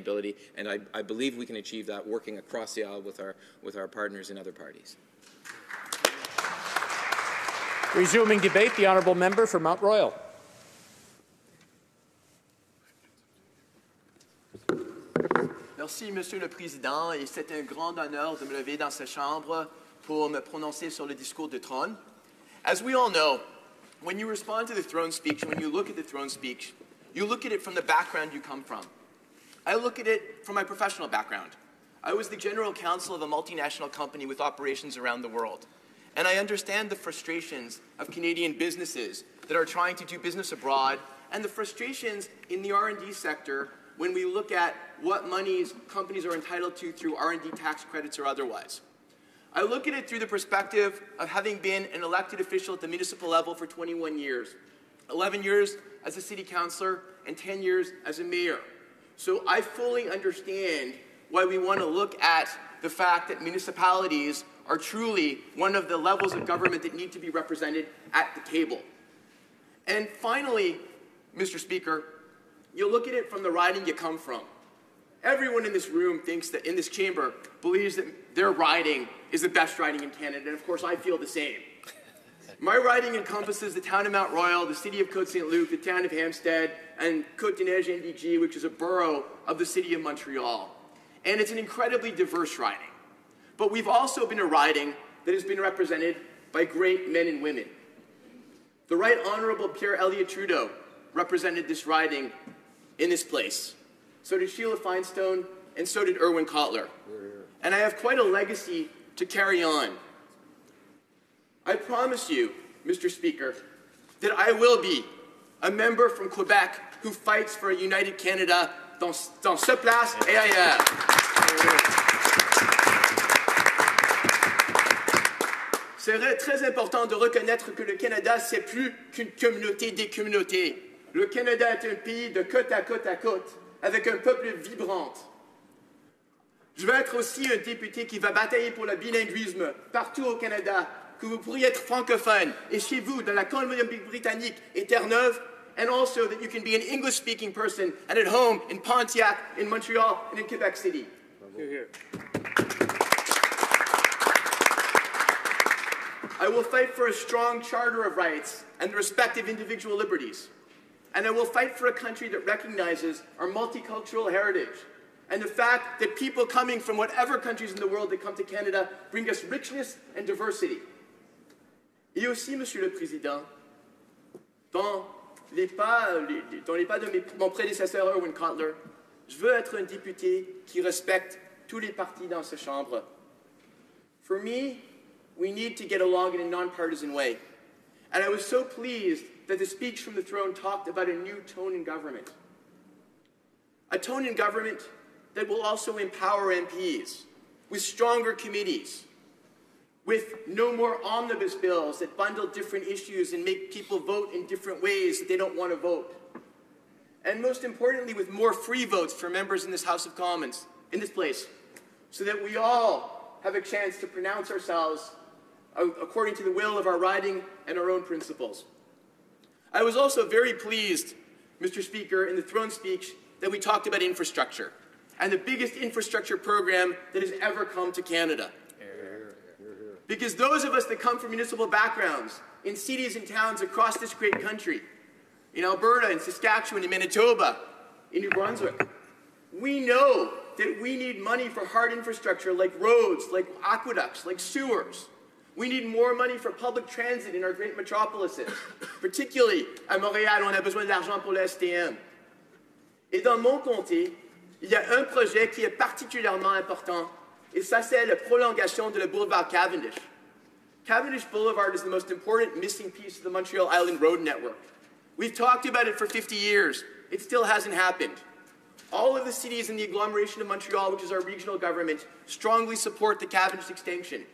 sustainability, and I believe we can achieve that working across the aisle with our partners in other parties. Resuming debate, the honourable member for Mont-Royal. Merci, Monsieur le Président, et c'est un grand honneur de me lever dans cette chambre pour me prononcer sur le discours de Trône. As we all know, when you respond to the Throne speech, when you look at the Throne speech, you look at it from the background you come from. I look at it from my professional background. I was the general counsel of a multinational company with operations around the world. And I understand the frustrations of Canadian businesses that are trying to do business abroad, and the frustrations in the R&D sector when we look at what monies companies are entitled to through R&D tax credits or otherwise. I look at it through the perspective of having been an elected official at the municipal level for 21 years, 11 years as a city councillor, and 10 years as a mayor. So I fully understand why we want to look at the fact that municipalities are truly one of the levels of government that need to be represented at the table. And finally, Mr. Speaker, you look at it from the riding you come from. Everyone in this room thinks that, in this chamber, believes that their riding is the best riding in Canada, and of course I feel the same. My riding encompasses the town of Mont-Royal, the city of Côte-Saint-Luc, the town of Hampstead, and Côte-des-Neiges-NDG, which is a borough of the city of Montreal. And it's an incredibly diverse riding. But we've also been a riding that has been represented by great men and women. The Right Honourable Pierre Elliott Trudeau represented this riding in this place. So did Sheila Feinstone, and so did Irwin Cotler. And I have quite a legacy to carry on. I promise you, Mr. Speaker, that I will be a member from Quebec who fights for a united Canada dans ce place et ailleurs. C'est très important de reconnaître que le Canada, c'est plus qu'une communauté des communautés. Le Canada est un pays de côte à côte, avec un peuple vibrant. Je veux être aussi un député qui va batailler pour le bilinguisme partout au Canada, que vous pourriez être francophone, et chez vous, dans la Colombie-Britannique et Terre-Neuve, and also that you can be an English-speaking person, and at home in Pontiac, in Montreal, and in Quebec City. Here, here. I will fight for a strong charter of rights and the respect of individual liberties. And I will fight for a country that recognizes our multicultural heritage and the fact that people coming from whatever countries in the world that come to Canada bring us richness and diversity. Et aussi, Monsieur le Président, dans les pas de mon prédécesseur Irwin Cotler, je veux être un député qui respecte tous les partis dans cette chambre. For me, we need to get along in a nonpartisan way. And I was so pleased that the speech from the throne talked about a new tone in government. A tone in government that will also empower MPs with stronger committees, with no more omnibus bills that bundle different issues and make people vote in different ways that they don't want to vote. And most importantly, with more free votes for members in this House of Commons, in this place, so that we all have a chance to pronounce ourselves according to the will of our riding and our own principles. I was also very pleased, Mr. Speaker, in the throne speech that we talked about infrastructure and the biggest infrastructure program that has ever come to Canada. Because those of us that come from municipal backgrounds in cities and towns across this great country, in Alberta, in Saskatchewan, in Manitoba, in New Brunswick, we know that we need money for hard infrastructure like roads, like aqueducts, like sewers. We need more money for public transit in our great metropolises. Particularly à Montréal, on a besoin d'argent pour le STM. Et dans mon comté, il y a un projet qui est particulièrement important, et ça c'est la prolongation de la boulevard Cavendish. Cavendish Boulevard is the most important missing piece of the Montreal Island Road network. We've talked about it for 50 years. It still hasn't happened. All of the cities in the agglomeration of Montreal, which is our regional government, strongly support the Cavendish extension.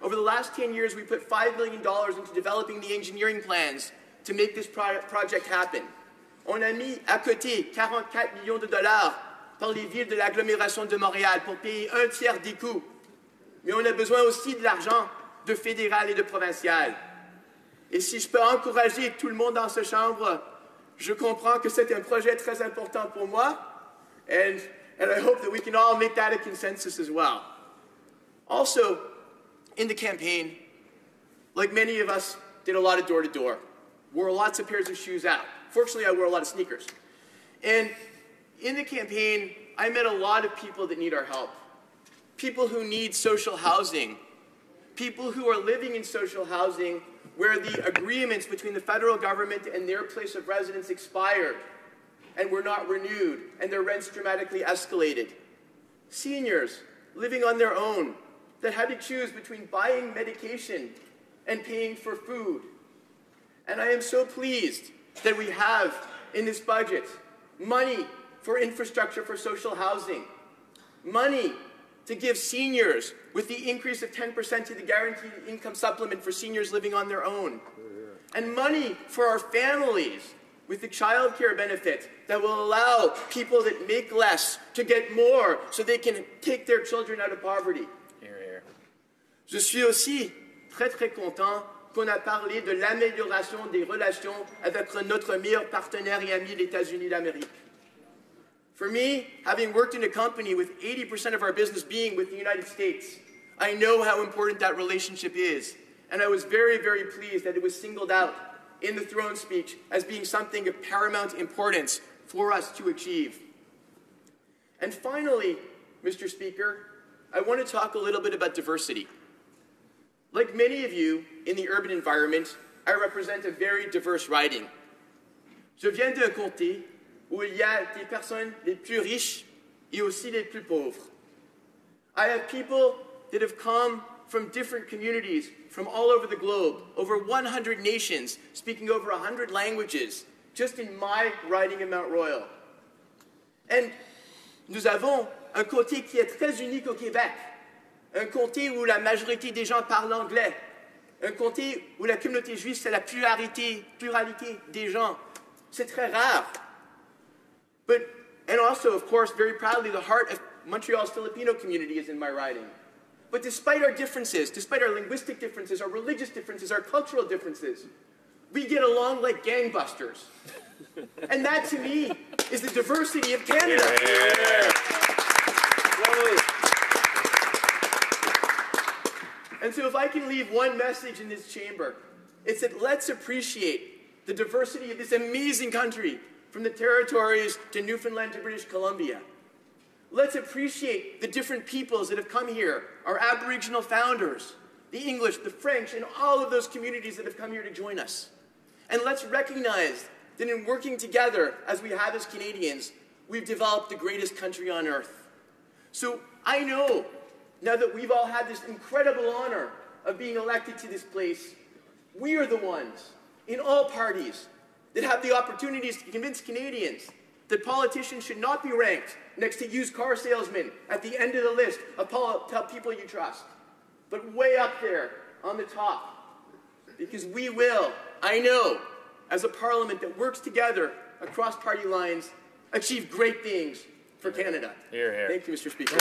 Over the last 10 years, we put $5 million into developing the engineering plans to make this project happen. On a mis à côté 44 millions de dollars par les villes de l'agglomération de Montréal pour payer un tiers des coûts. Mais on a besoin aussi de l'argent de fédéral et de provincial. Et si je peux encourager tout le monde dans cette chambre, je comprends que c'est un projet très important pour moi. And And I hope that we can all make that a consensus as well. Also, in the campaign, like many of us did a lot of door-to-door, wore lots of pairs of shoes out. Fortunately, I wore a lot of sneakers. And in the campaign, I met a lot of people that need our help. People who need social housing. People who are living in social housing where the agreements between the federal government and their place of residence expired and were not renewed, and their rents dramatically escalated. Seniors living on their own that had to choose between buying medication and paying for food. And I am so pleased that we have in this budget money for infrastructure for social housing, money to give seniors with the increase of 10% to the guaranteed income supplement for seniors living on their own, and money for our families with the child care benefit that will allow people that make less to get more so they can take their children out of poverty. Je suis aussi très content qu'on a parlé de l'amélioration des relations avec notre meilleur partenaire et ami, les États-Unis d'Amérique. For me, having worked in a company with 80% of our business being with the United States, I know how important that relationship is. And I was very pleased that it was singled out in the throne speech as being something of paramount importance for us to achieve. And finally, Mr. Speaker, I want to talk a little bit about diversity. Like many of you in the urban environment, I represent a very diverse riding. Je viens d'un comté où il y a des personnes les plus riches et aussi les plus pauvres. I have people that have come from different communities from all over the globe, over 100 nations, speaking over 100 languages, just in my riding in Mont-Royal. And nous avons un comté qui est très unique au Québec. Un comté où la majorité des gens parlent anglais. Un comté où la communauté juive, c'est la pluralité des gens. C'est très rare. And also, of course, very proudly, the heart of Montreal's Filipino community is in my riding. But despite our differences, despite our linguistic differences, our religious differences, our cultural differences, we get along like gangbusters. And that, to me, is the diversity of Canada. And so if I can leave one message in this chamber, it's that let's appreciate the diversity of this amazing country, from the territories to Newfoundland to British Columbia. Let's appreciate the different peoples that have come here, our Aboriginal founders, the English, the French, and all of those communities that have come here to join us. And let's recognize that in working together, as we have as Canadians, we've developed the greatest country on earth. So I know, now that we've all had this incredible honor of being elected to this place, we are the ones in all parties that have the opportunities to convince Canadians that politicians should not be ranked next to used car salesmen at the end of the list of people you trust, but way up there on the top. Because we will, I know, as a parliament that works together across party lines, achieve great things for Canada. Hear, hear. Thank you, Mr. Speaker.